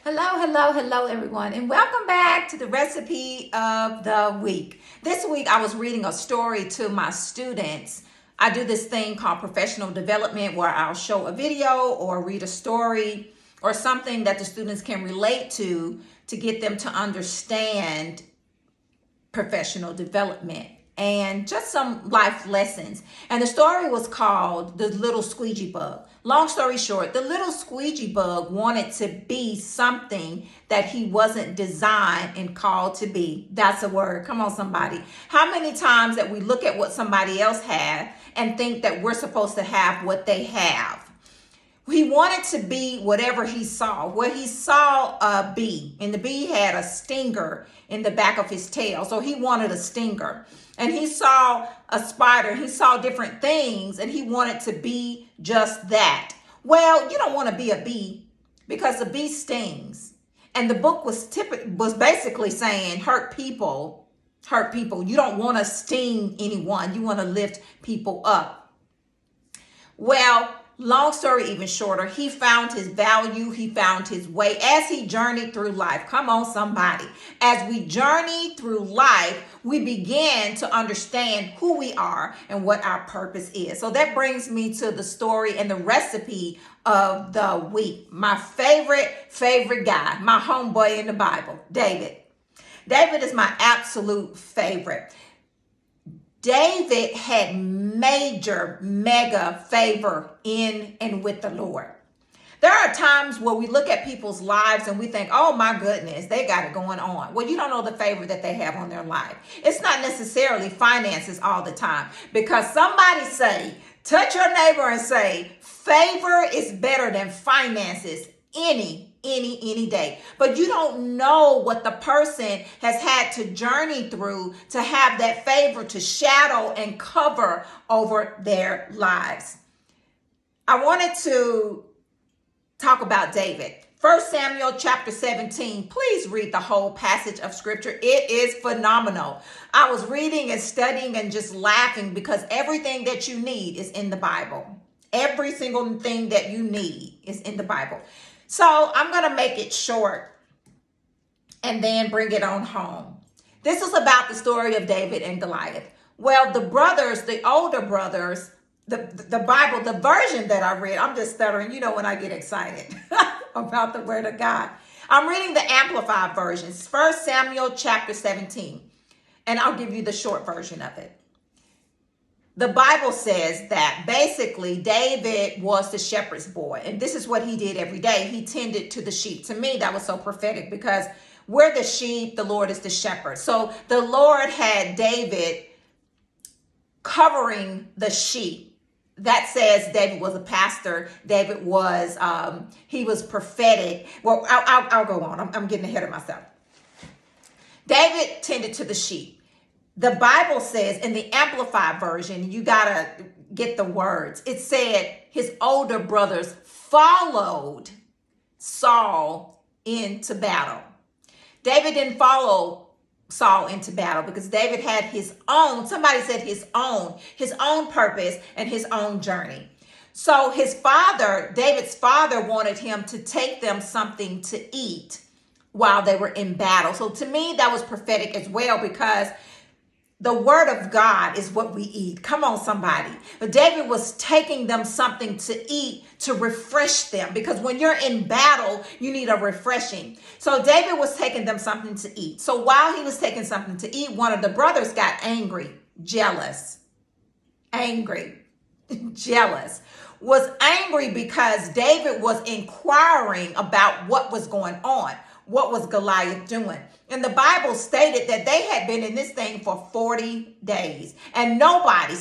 Hello, everyone, and welcome back to the recipe of the week. This week, I was reading a story to my students. I do this thing called professional development where I'll show a video or read a story or something that the students can relate to get them to understand professional development and just some life lessons. And the story was called The Little Squeegee Bug. Long story short, the little squeegee bug wanted to be something that he wasn't designed and called to be. That's a word. Come on, somebody. How many times that we look at what somebody else had and think that we're supposed to have what they have? He wanted to be whatever he saw. Well, he saw a bee, and the bee had a stinger in the back of his tail. So he wanted a stinger. And he saw a spider. He saw different things, and he wanted to be just that. Well, you don't want to be a bee because a bee stings. And the book was basically saying hurt people. You don't want to sting anyone. You want to lift people up. Well, long story even shorter, he found his value, he found his way as he journeyed through life. Come on, somebody. As we journey through life, we begin to understand who we are and what our purpose is. So that brings me to the story and the recipe of the week. My favorite guy, my homeboy in the Bible, David. David is my absolute favorite. David had mega favor in and with the Lord. There are times where we look at people's lives and we think, oh my goodness, they got it going on. Well, you don't know the favor that they have on their life. It's not necessarily finances all the time, because somebody say, touch your neighbor and say, favor is better than finances any day. But you don't know what the person has had to journey through to have that favor to shadow and cover over their lives. I wanted to talk about David. 1 Samuel chapter 17. Please read the whole passage of scripture. It is phenomenal. I was reading and studying and just laughing because everything that you need is in the Bible. Every single thing that you need is in the Bible. So I'm going to make it short and then bring it on home. This is about the story of David and Goliath. Well, the older brothers, the Bible, the version that I read, I'm just stuttering, when I get excited about the word of God. I'm reading the Amplified version, 1 Samuel chapter 17, and I'll give you the short version of it. The Bible says that basically David was the shepherd's boy, and this is what he did every day. He tended to the sheep. To me, that was so prophetic because we're the sheep, the Lord is the shepherd. So the Lord had David covering the sheep. That says David was a pastor. David was, he was prophetic. Well, I'll go on. I'm getting ahead of myself. David tended to the sheep. The Bible says in the Amplified version, you got to get the words. It said his older brothers followed Saul into battle. David didn't follow Saul into battle because David had his own, somebody said his own purpose and his own journey. So David's father wanted him to take them something to eat while they were in battle. So to me, that was prophetic as well, because the word of God is what we eat. Come on, somebody. But David was taking them something to eat to refresh them, because when you're in battle, you need a refreshing. So David was taking them something to eat. So while he was taking something to eat, one of the brothers got jealous, was angry because David was inquiring about what was going on. What was Goliath doing? And the Bible stated that they had been in this thing for 40 days. And nobody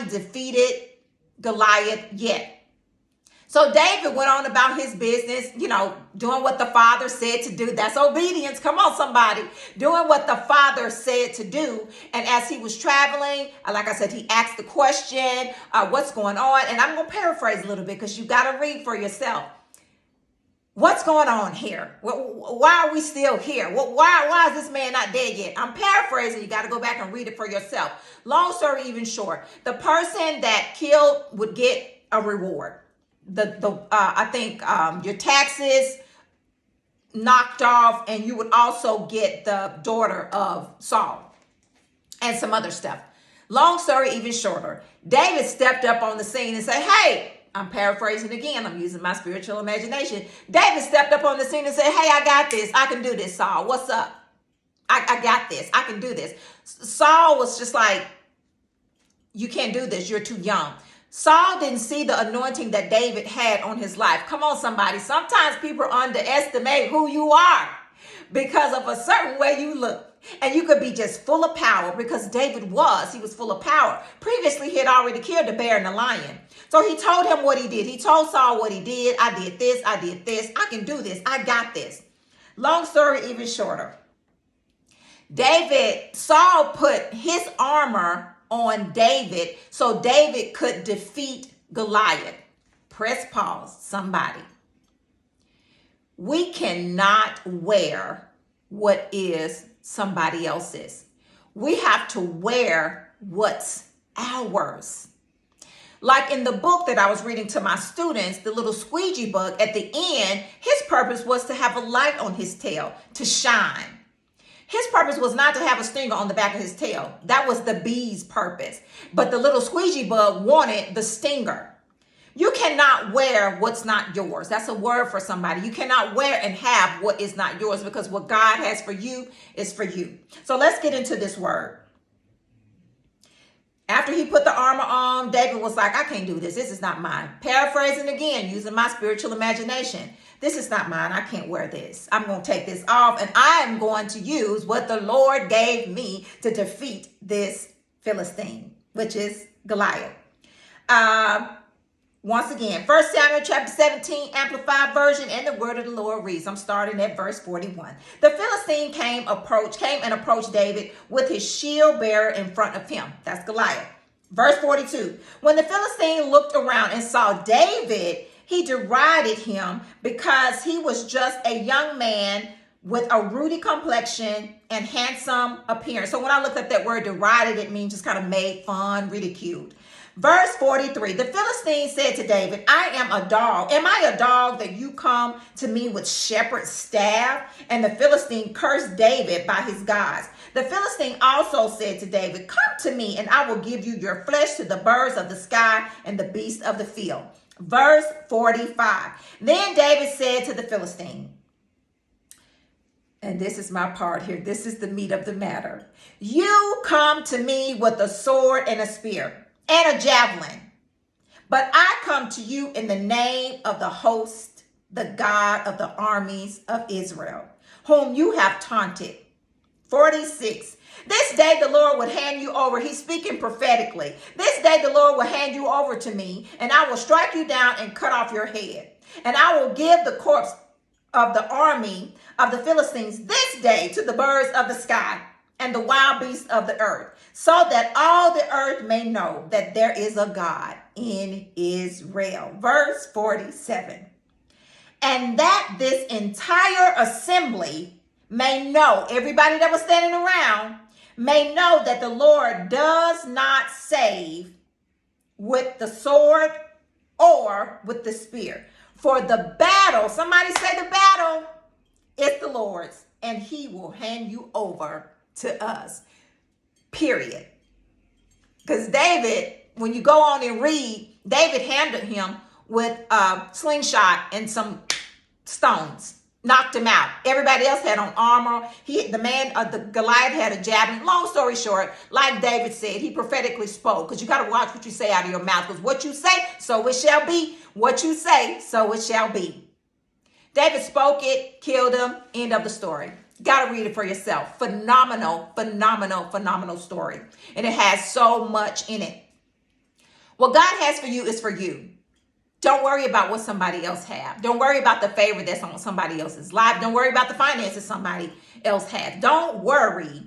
defeated Goliath yet. So David went on about his business, doing what the father said to do. That's obedience. Come on, somebody. Doing what the father said to do. And as he was traveling, like I said, he asked the question, what's going on? And I'm going to paraphrase a little bit because you got to read for yourself. What's going on here? Why are we still here? Why is this man not dead yet? I'm paraphrasing. You got to go back and read it for yourself. Long story even short, the person that killed would get a reward. I think your taxes knocked off, and you would also get the daughter of Saul and some other stuff. Long story even shorter, David stepped up on the scene and said, hey, I'm paraphrasing again, I'm using my spiritual imagination. David stepped up on the scene and said, hey, I got this. I can do this, Saul. What's up? I got this. I can do this. Saul was just like, you can't do this. You're too young. Saul didn't see the anointing that David had on his life. Come on, somebody. Sometimes people underestimate who you are because of a certain way you look. And you could be just full of power, because David was. He was full of power. Previously, he had already killed the bear and the lion. So he told him what he did. He told Saul what he did. I did this. I did this. I can do this. I got this. Long story even shorter. Saul put his armor on David so David could defeat Goliath. Press pause, somebody. We cannot wear what is somebody else's. We have to wear what's ours. Like in the book that I was reading to my students, the little squeegee book, at the end, his purpose was to have a light on his tail, to shine. His purpose was not to have a stinger on the back of his tail. That was the bee's purpose. But the little squeegee bug wanted the stinger. You cannot wear what's not yours. That's a word for somebody. You cannot wear and have what is not yours, because what God has for you is for you. So let's get into this word. After he put the armor on, David was like, I can't do this. This is not mine. Paraphrasing again, using my spiritual imagination. This is not mine. I can't wear this. I'm going to take this off, and I am going to use what the Lord gave me to defeat this Philistine, which is Goliath. Once again, 1 Samuel chapter 17, Amplified Version, and the word of the Lord reads, I'm starting at verse 41. The Philistine came and approached David with his shield bearer in front of him. That's Goliath. Verse 42. When the Philistine looked around and saw David, he derided him because he was just a young man with a ruddy complexion and handsome appearance. So when I looked at that word derided, it means just kind of made fun, ridiculed. Verse 43, the Philistine said to David, I am a dog. Am I a dog that you come to me with shepherd's staff? And the Philistine cursed David by his gods. The Philistine also said to David, come to me, and I will give you your flesh to the birds of the sky and the beasts of the field. Verse 45, then David said to the Philistine, and this is my part here, this is the meat of the matter. You come to me with a sword and a spear and a javelin, but I come to you in the name of the host, the God of the armies of Israel, whom you have taunted. 46, this day the Lord would hand you over. He's speaking prophetically. This day the Lord will hand you over to me, and I will strike you down and cut off your head. And I will give the corpse of the army of the Philistines this day to the birds of the sky and the wild beasts of the earth, so that all the earth may know that there is a God in Israel. Verse 47. And that this entire assembly may know, everybody that was standing around, may know that the Lord does not save with the sword or with the spear. For the battle, somebody say the battle, is the Lord's, and he will hand you over to us. Period. Because David, when you go on and read, David handled him with a slingshot and some stones, knocked him out. Everybody else had on armor. The Goliath had a javelin. Long story short, like David said, he prophetically spoke, because you got to watch what you say out of your mouth, because what you say, so it shall be. What you say, so it shall be. David spoke it, killed him, end of the story. Got to read it for yourself. Phenomenal, phenomenal, phenomenal story. And it has so much in it. What God has for you is for you. Don't worry about what somebody else has. Don't worry about the favor that's on somebody else's life. Don't worry about the finances somebody else has. Don't worry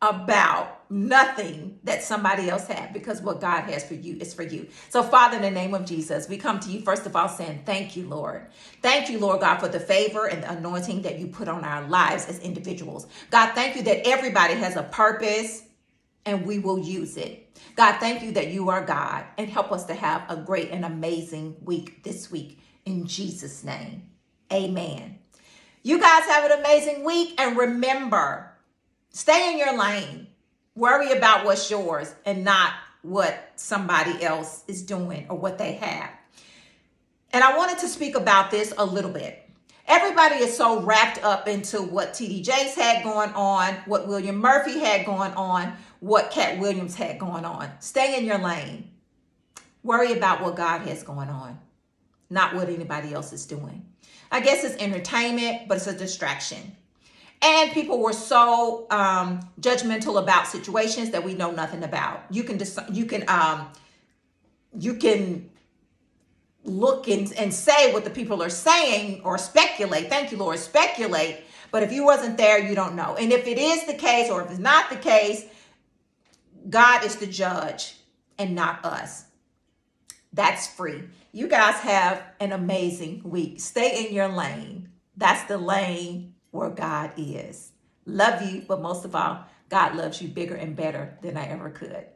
about nothing that somebody else has, because what God has for you is for you. So Father, in the name of Jesus, we come to you first of all saying, thank you, Lord. Thank you, Lord God, for the favor and the anointing that you put on our lives as individuals. God, thank you that everybody has a purpose and we will use it. God, thank you that you are God, and help us to have a great and amazing week this week. In Jesus' name, amen. You guys have an amazing week, and remember, stay in your lane. Worry about what's yours and not what somebody else is doing or what they have. And I wanted to speak about this a little bit. Everybody is so wrapped up into what T.D. Jakes had going on, what William Murphy had going on, what Cat Williams had going on. Stay in your lane. Worry about what God has going on, not what anybody else is doing. I guess it's entertainment, but it's a distraction. And people were so judgmental about situations that we know nothing about. You can look and say what the people are saying, or speculate. Thank you, Lord, speculate. But if you wasn't there, you don't know. And if it is the case, or if it's not the case, God is the judge and not us. That's free. You guys have an amazing week. Stay in your lane. That's the lane where God is. Love you, but most of all, God loves you bigger and better than I ever could.